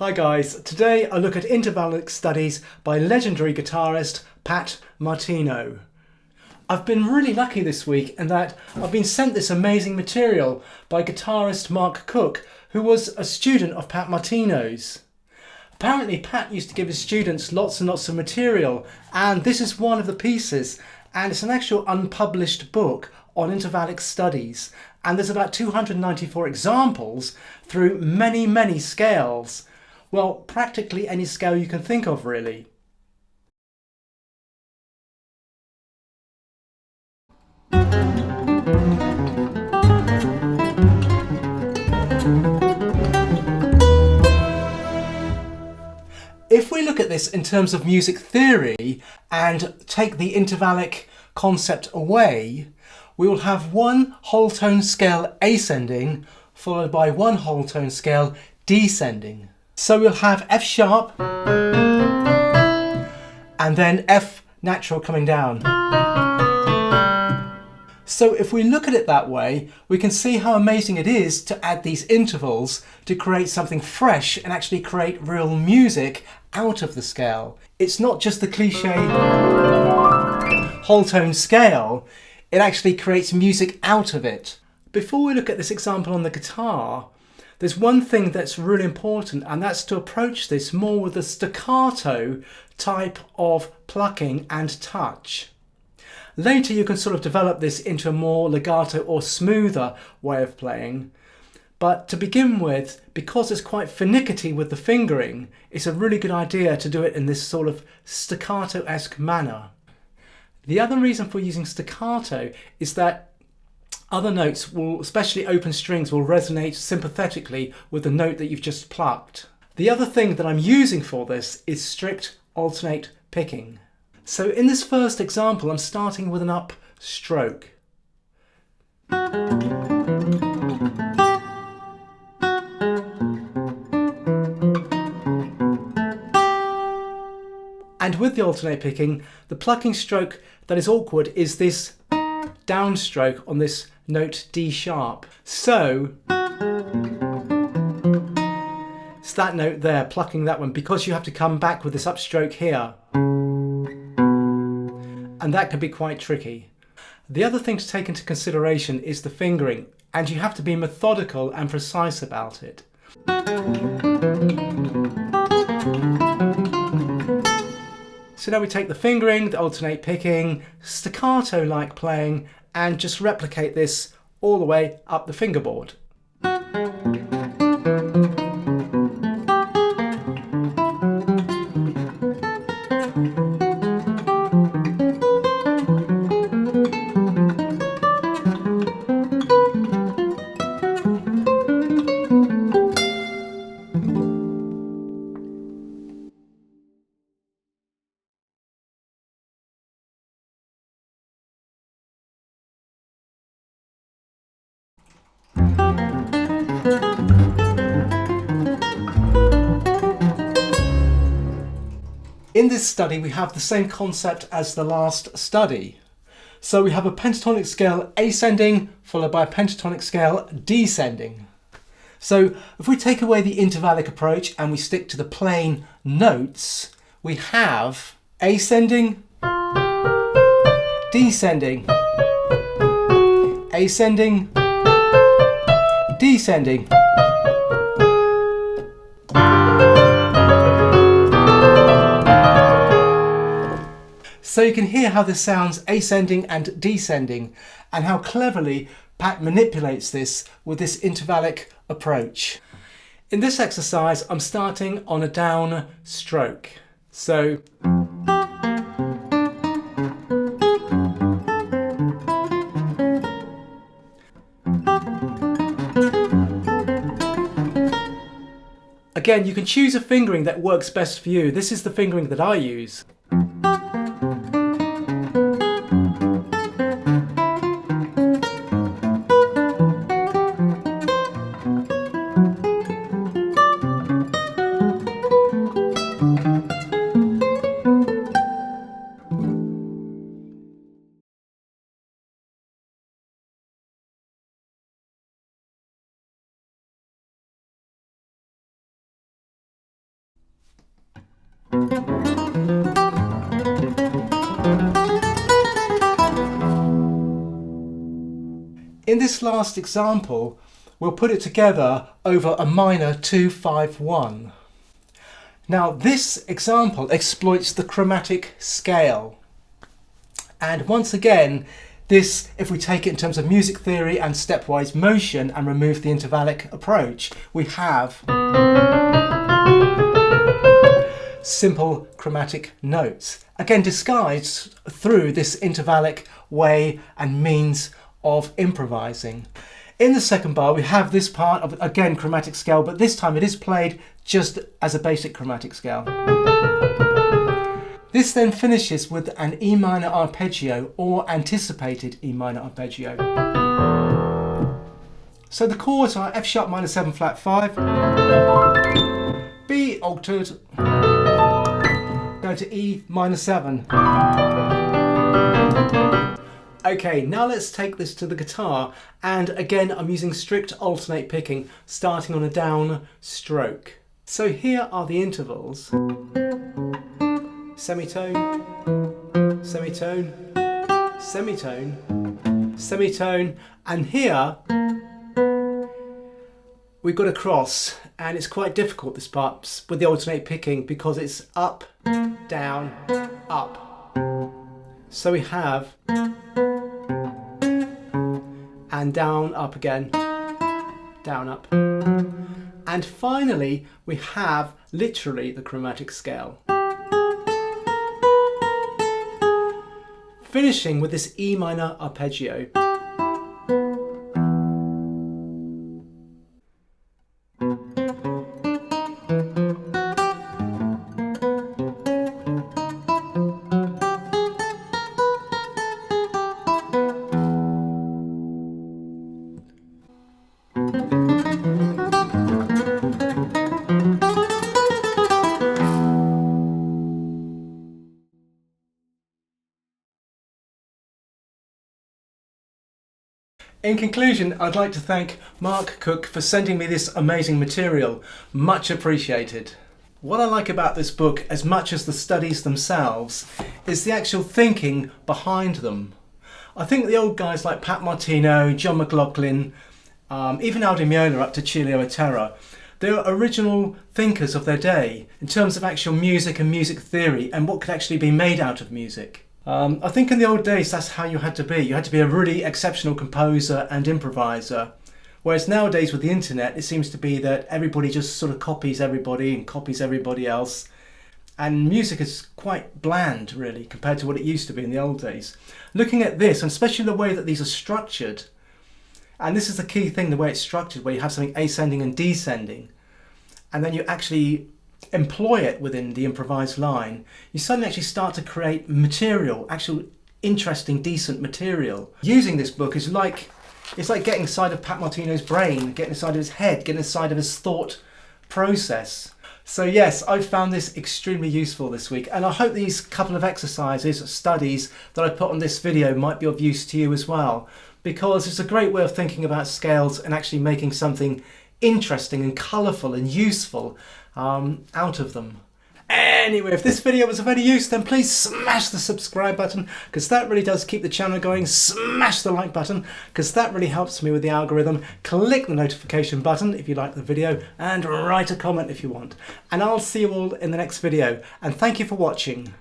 Hi guys, today I look at Intervallic Studies by legendary guitarist Pat Martino. I've been really lucky this week in that I've been sent this amazing material by guitarist Mark Cook, who was a student of Pat Martino's. Apparently Pat used to give his students lots and lots of material, and this is one of the pieces, and it's an actual unpublished book on Intervallic Studies, and there's about 294 examples through many scales. Well, practically any scale you can think of, really. If we look at this in terms of music theory and take the intervallic concept away, we will have one whole tone scale ascending followed by one whole tone scale descending. So we'll have F sharp and then F natural coming down. So if we look at it that way, we can see how amazing it is to add these intervals to create something fresh and actually create real music out of the scale. It's not just the cliche whole tone scale, it actually creates music out of it. Before we look at this example on the guitar, there's one thing that's really important, and that's to approach this more with a staccato type of plucking and touch. Later you can sort of develop this into a more legato or smoother way of playing. But to begin with, because it's quite finicky with the fingering, it's a really good idea to do it in this sort of staccato-esque manner. The other reason for using staccato is that other notes will, especially open strings, will resonate sympathetically with the note that you've just plucked. The other thing that I'm using for this is strict alternate picking. So in this first example, I'm starting with an up stroke. And with the alternate picking, the plucking stroke that is awkward is this downstroke on this note D sharp. So it's that note there, plucking that one, because you have to come back with this upstroke here. And that can be quite tricky. The other thing to take into consideration is the fingering, and you have to be methodical and precise about it. So now we take the fingering, the alternate picking, staccato-like playing, and just replicate this all the way up the fingerboard. In this study, we have the same concept as the last study. So we have a pentatonic scale ascending followed by a pentatonic scale descending. So if we take away the intervallic approach and we stick to the plain notes, we have ascending, descending, ascending, descending. So you can hear how this sounds ascending and descending, and how cleverly Pat manipulates this with this intervallic approach. In this exercise, I'm starting on a down stroke. So again, you can choose a fingering that works best for you. This is the fingering that I use. In this last example, we'll put it together over a minor 2-5-1. Now this example exploits the chromatic scale. And once again, this, if we take it in terms of music theory and stepwise motion and remove the intervallic approach, we have simple chromatic notes. Again, disguised through this intervallic way and means of improvising. In the second bar, we have this part of, again, chromatic scale, but this time it is played just as a basic chromatic scale. This then finishes with an E minor arpeggio or anticipated E minor arpeggio. So the chords are F sharp minor 7 flat 5, B altered, go to E minor 7. Okay, now let's take this to the guitar, and again I'm using strict alternate picking, starting on a down stroke. So here are the intervals. Semitone, semitone, semitone, semitone, and here we've got a cross, and it's quite difficult, this part, with the alternate picking, because it's up, down, up. So we have and down, up again, down, up. And finally, we have literally the chromatic scale. Finishing with this E minor arpeggio. In conclusion, I'd like to thank Mark Cook for sending me this amazing material. Much appreciated. What I like about this book, as much as the studies themselves, is the actual thinking behind them. I think the old guys like Pat Martino, John McLaughlin, even Aldi Meola up to Cilio Otero, they're original thinkers of their day in terms of actual music and music theory and what could actually be made out of music. I think in the old days that's how you had to be. You had to be a really exceptional composer and improviser. Whereas nowadays with the internet, it seems to be that everybody just sort of copies everybody and copies everybody else. And music is quite bland, really, compared to what it used to be in the old days. Looking at this, and especially the way that these are structured, and this is the key thing, the way it's structured, where you have something ascending and descending, and then you actually employ it within the improvised line, you suddenly actually start to create material, actual interesting, decent material. Using this book is like, it's like getting inside of Pat Martino's brain, getting inside of his head, getting inside of his thought process. So yes, I've found this extremely useful this week, and I hope these couple of exercises, studies that I put on this video might be of use to you as well, because it's a great way of thinking about scales and actually making something interesting and colourful and useful out of them. Anyway, if this video was of any use, then please smash the subscribe button, because that really does keep the channel going. Smash the like button, because that really helps me with the algorithm. Click the notification button if you like the video, and write a comment if you want. And I'll see you all in the next video, and thank you for watching.